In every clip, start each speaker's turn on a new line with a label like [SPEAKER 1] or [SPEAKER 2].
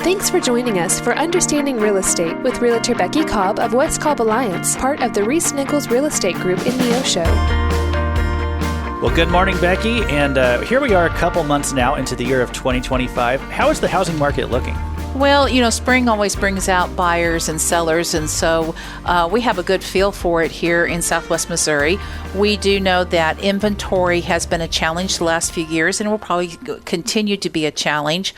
[SPEAKER 1] Thanks for joining us for Understanding Real Estate with Realtor Becky Cobb of West Cobb Alliance, part of the ReeceNichols Real Estate Group in Neosho.
[SPEAKER 2] Well, good morning, Becky. And here we are a couple months now into the year of 2025. How is the housing market looking?
[SPEAKER 3] Well, spring always brings out buyers and sellers, and so we have a good feel for it here in Southwest Missouri. We do know that inventory has been a challenge the last few years, and will probably continue to be a challenge.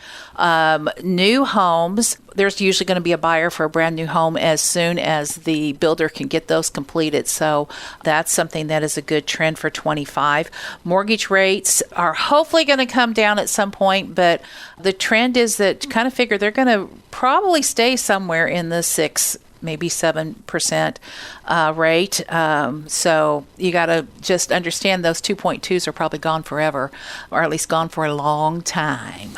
[SPEAKER 3] New homes, there's usually going to be a buyer for a brand new home as soon as the builder can get those completed. So that's something that is a good trend for 25. Mortgage rates are hopefully going to come down at some point, but the trend is that kind of figure they're going to probably stay somewhere in the 6%, maybe 7% rate. So you got to just understand those 2.2s are probably gone forever, or at least gone for a long time.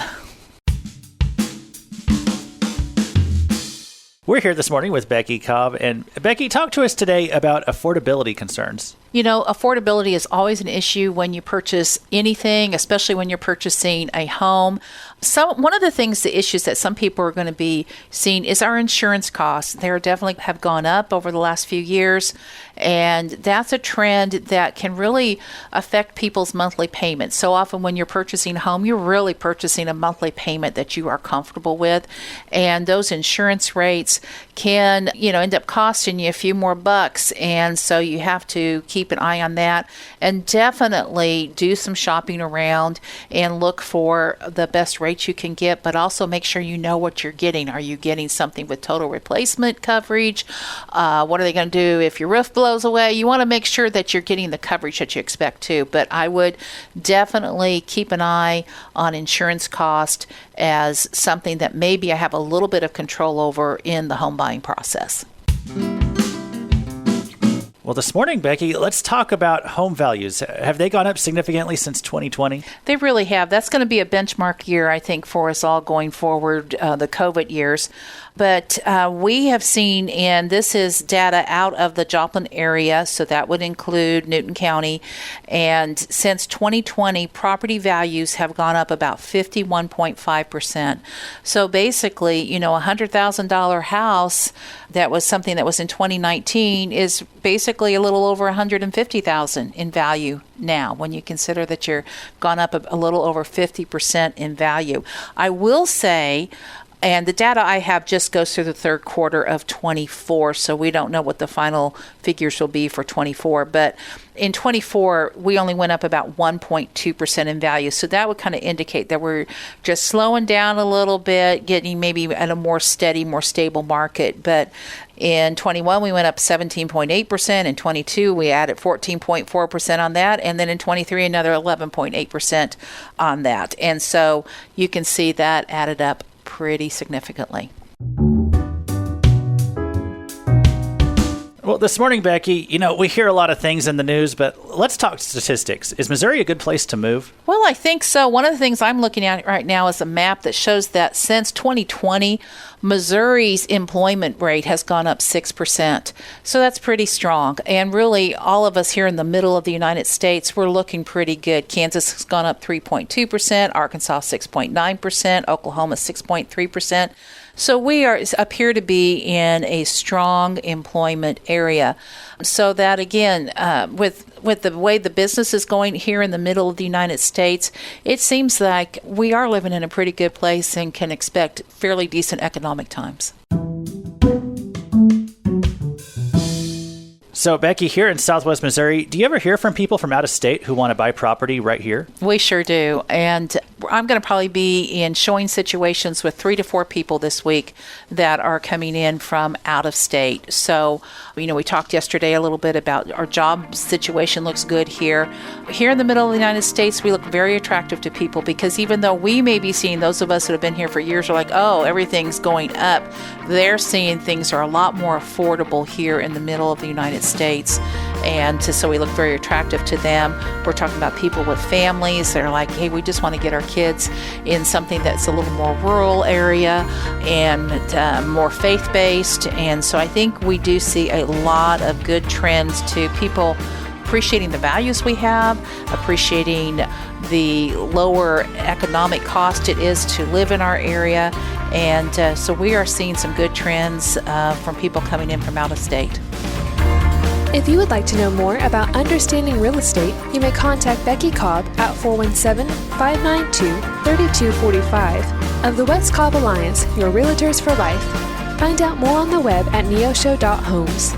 [SPEAKER 2] We're here this morning with Becky Cobb. And Becky, talk to us today about affordability concerns.
[SPEAKER 3] Affordability is always an issue when you purchase anything, especially when you're purchasing a home. One of the issues that some people are going to be seeing is our insurance costs. They definitely have gone up over the last few years, and that's a trend that can really affect people's monthly payments. So often when you're purchasing a home, you're really purchasing a monthly payment that you are comfortable with, and those insurance rates can, end up costing you a few more bucks, and so you have to keep an eye on that and definitely do some shopping around and look for the best rates you can get, but also make sure you know what you're getting. Are you getting something with total replacement coverage? What are they going to do if your roof blows away? You want to make sure that you're getting the coverage that you expect to, but I would definitely keep an eye on insurance cost as something that maybe I have a little bit of control over in the home buying process.
[SPEAKER 2] Well, this morning, Becky, let's talk about home values. Have they gone up significantly since 2020?
[SPEAKER 3] They really have. That's going to be a benchmark year, I think, for us all going forward, the COVID years. But we have seen, and this is data out of the Joplin area, so that would include Newton County. And since 2020, property values have gone up about 51.5%. So basically, a $100,000 house that was something that was in 2019 is basically a little over $150,000 in value now, when you consider that you're gone up a little over 50% in value. I will say, and the data I have just goes through the third quarter of 24, so we don't know what the final figures will be for 24. But in 24, we only went up about 1.2% in value. So that would kind of indicate that we're just slowing down a little bit, getting maybe at a more steady, more stable market. But in 21, we went up 17.8%. In 22, we added 14.4% on that. And then in 23, another 11.8% on that. And so you can see that added up pretty significantly.
[SPEAKER 2] Well, this morning, Becky, we hear a lot of things in the news, but let's talk statistics. Is Missouri a good place to move?
[SPEAKER 3] Well, I think so. One of the things I'm looking at right now is a map that shows that since 2020, Missouri's employment rate has gone up 6%. So that's pretty strong. And really, all of us here in the middle of the United States, we're looking pretty good. Kansas has gone up 3.2%, Arkansas 6.9%, Oklahoma 6.3%. So we appear to be in a strong employment area. So that, again, with the way the business is going here in the middle of the United States, it seems like we are living in a pretty good place and can expect fairly decent economic times.
[SPEAKER 2] So, Becky, here in Southwest Missouri, do you ever hear from people from out of state who want to buy property right here?
[SPEAKER 3] We sure do. And I'm going to probably be in showing situations with 3 to 4 people this week that are coming in from out of state. So, we talked yesterday a little bit about our job situation looks good here. Here in the middle of the United States, we look very attractive to people because even though we may be seeing, those of us that have been here for years are like, oh, everything's going up, they're seeing things are a lot more affordable here in the middle of the United States. And so we look very attractive to them. We're talking about people with families that are like, hey, we just want to get our kids in something that's a little more rural area and more faith-based. And so I think we do see a lot of good trends to people appreciating the values we have, appreciating the lower economic cost it is to live in our area, And so we are seeing some good trends from people coming in from out of state.
[SPEAKER 1] If you would like to know more about understanding real estate, you may contact Becky Cobb at 417-592-3245 of the West Cobb Alliance, your realtors for life. Find out more on the web at neosho.homes.